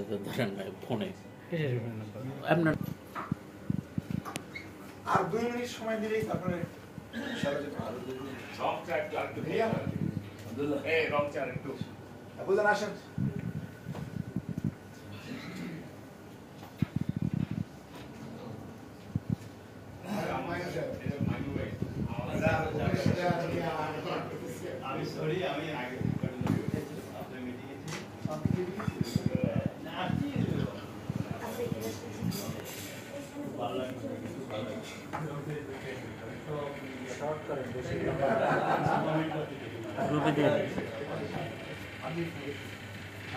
ধরেন ফোনে আপনার আর 2 মিনিট সময় দিলেই তারপরে বুঝলেন আসেন আমি সরি আমি আগে আপনার মিটিং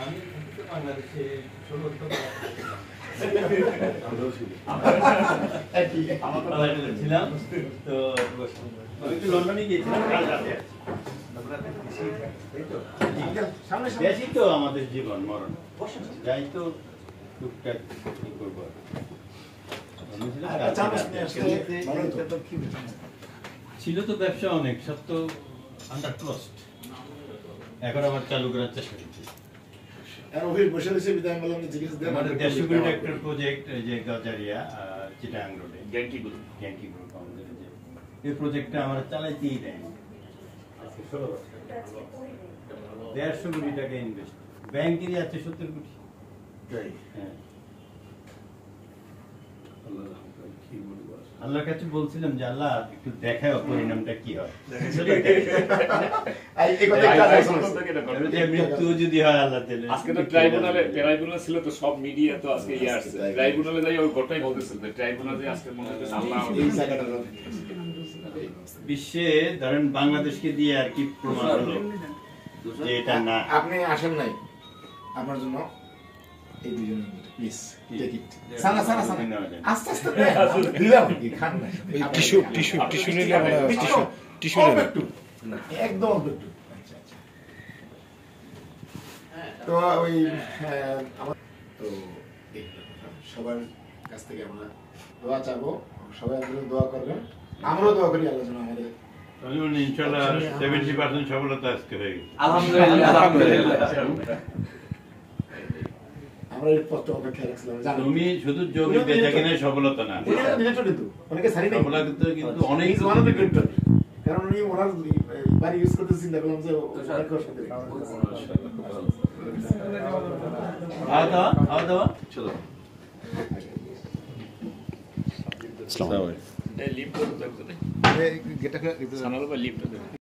আমি বাংলাদেশে 16 ছিলাম তো আমি তো লন্ডনে গিয়েছিলাম বেশি তো আমাদের জীবন মরণ যাই তো টুকটাক কি করবো ছিল তো ব্যবসা অনেক সব তো আন্ডার ক্লোজড এখন আবার চালু করার চেষ্টা করছি আমাদের 150 কোটি টাকার প্রজেক্ট যে গাজারিয়া চিটাগাং রোডে গ্যাংকি গ্রুপ আমাদের যে এই প্রজেক্টটা আমরা চালাইতেই দেয় 150 কোটি টাকা ইনভেস্ট ব্যাংকেরই আছে 70 কোটি হ্যাঁ আল্লাহর কাছে বলছিলাম যে আল্লাহ একটু দেখাও পরিণামটা কি হয় মৃত্যু যদি হয় আল্লাহ দিলে আজকে তো ট্রাইব্যুনালে ছিল তো সব মিডিয়া তো আজকে আসছে ট্রাইব্যুনালে যাই ওই গোটাই বলতেছিল ট্রাইব্যুনালে আজকে মনে হচ্ছে আল্লাহ এই জায়গাটা বিশ্বে ধরেন বাংলাদেশকে দিয়ে আর কি প্রমাণ হলো যে এটা না আপনি আসেন নাই আপনার জন্য এই দুজনের মধ্যে প্লিজ টেক ইট সানা আস্তে আস্তে দিলাম কি খান না টিস্যু নিলে টিস্যু না একদম একটু আচ্ছা তো ওই আমার তো সবার কাছ থেকে আমরা দোয়া চাবো সবাই আমাদের দোয়া করবেন আমরাও দোয়া করি আল্লাহ যেন আমাদের ইনশাআল্লাহ 70% সফলতা আজকে হয়ে গেছে আলহামদুলিল্লাহ আমরা এই পথটা অপেক্ষা রাখছিলাম জানো তুমি শুধু যোগী বেচা কিনা সফলতা না ডিরেক্টর কিন্তু অনেকে সারি নাই সফলতা কিন্তু অনেক ওয়ান অফ দ্য ডিরেক্টর কারণ উনি ওনার বাড়ি ইউজ করতে চিন্তা করলাম যে অনেক কষ্ট করে খাওয়া দাওয়া চলো লিফট করতে গেটটা সানাল বা লিফট